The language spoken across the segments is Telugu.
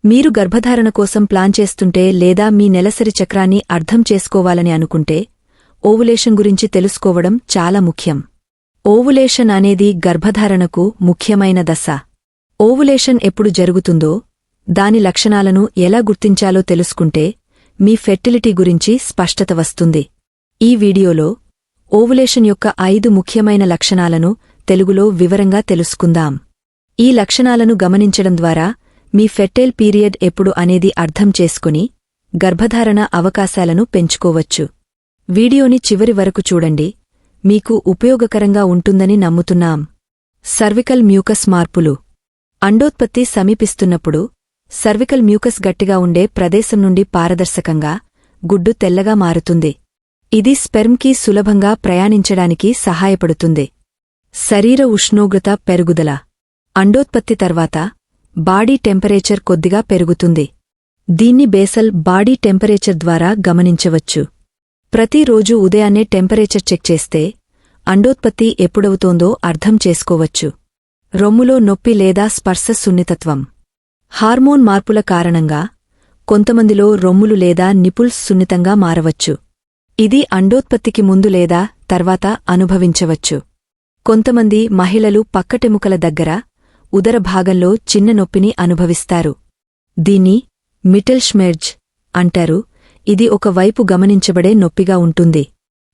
మీరు గర్భధారణ కోసం ప్లాన్ చేస్తుంటే లేదా మీ నెలసరి చక్రాన్ని అర్థం చేసుకోవాలని అనుకుంటే ఓవులేషన్ గురించి తెలుసుకోవడం చాలా ముఖ్యం. ఓవులేషన్ అనేది గర్భధారణకు ముఖ్యమైన దశ. ఓవులేషన్ ఎప్పుడు జరుగుతుందో, దాని లక్షణాలను ఎలా గుర్తించాలో తెలుసుకుంటే మీ ఫెర్టిలిటీ గురించి స్పష్టత వస్తుంది. ఈ వీడియోలో ఓవులేషన్ యొక్క 5 ముఖ్యమైన లక్షణాలను తెలుగులో వివరంగా తెలుసుకుందాం. ఈ లక్షణాలను గమనించడం ద్వారా మీ ఫెర్టైల్ పీరియడ్ ఎప్పుడు అనేది అర్థం చేసుకుని గర్భధారణ అవకాశాలను పెంచుకోవచ్చు. వీడియోని చివరి వరకు చూడండి, మీకు ఉపయోగకరంగా ఉంటుందని నమ్ముతున్నాం. సర్వికల్ మ్యూకస్ మార్పులు. అండోత్పత్తి సమీపిస్తున్నప్పుడు సర్వికల్ మ్యూకస్ గట్టిగా ఉండే ప్రదేశం నుండి పారదర్శకంగా, గుడ్డు తెల్లగా మారుతుంది. ఇది స్పెర్మ్కి సులభంగా ప్రయాణించడానికి సహాయపడుతుంది. శరీర ఉష్ణోగ్రత పెరుగుదల. అండోత్పత్తి తర్వాత బాడీ టెంపరేచర్ కొద్దిగా పెరుగుతుంది. దీన్ని బేసల్ బాడీ టెంపరేచర్ ద్వారా గమనించవచ్చు. ప్రతిరోజు ఉదయాన్నే టెంపరేచర్ చెక్ చేస్తే అండోత్పత్తి ఎప్పుడవుతోందో అర్థం చేసుకోవచ్చు. రొమ్ములో నొప్పి లేదా స్పర్శ సున్నితత్వం. హార్మోన్ మార్పుల కారణంగా కొంతమందిలో రొమ్ములు లేదా నిపుల్స్ సున్నితంగా మారవచ్చు. ఇది అండోత్పత్తికి ముందు లేదా తర్వాత అనుభవించవచ్చు. కొంతమంది మహిళలు పక్కటెముకల దగ్గర, ఉదర భాగంలో చిన్న నొప్పిని అనుభవిస్తారు. దీన్ని మిటెల్ష్మెర్జ్ అంటారు. ఇది ఒక వైపు గమనించబడే నొప్పిగా ఉంటుంది.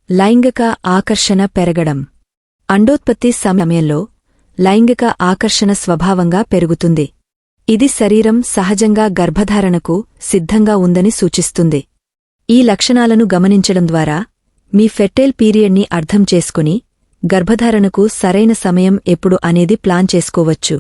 లైంగిక ఆకర్షణ పెరగడం. అండోత్పత్తి సమయంలో లైంగిక ఆకర్షణ స్వభావంగా పెరుగుతుంది. ఇది శరీరం సహజంగా గర్భధారణకు సిద్ధంగా ఉందని సూచిస్తుంది. ఈ లక్షణాలను గమనించడం ద్వారా మీ ఫెర్టైల్ పీరియడ్ని అర్థం చేసుకుని గర్భధారణకు సరైన సమయం ఎప్పుడు అనేది ప్లాన్ చేసుకోవచ్చు.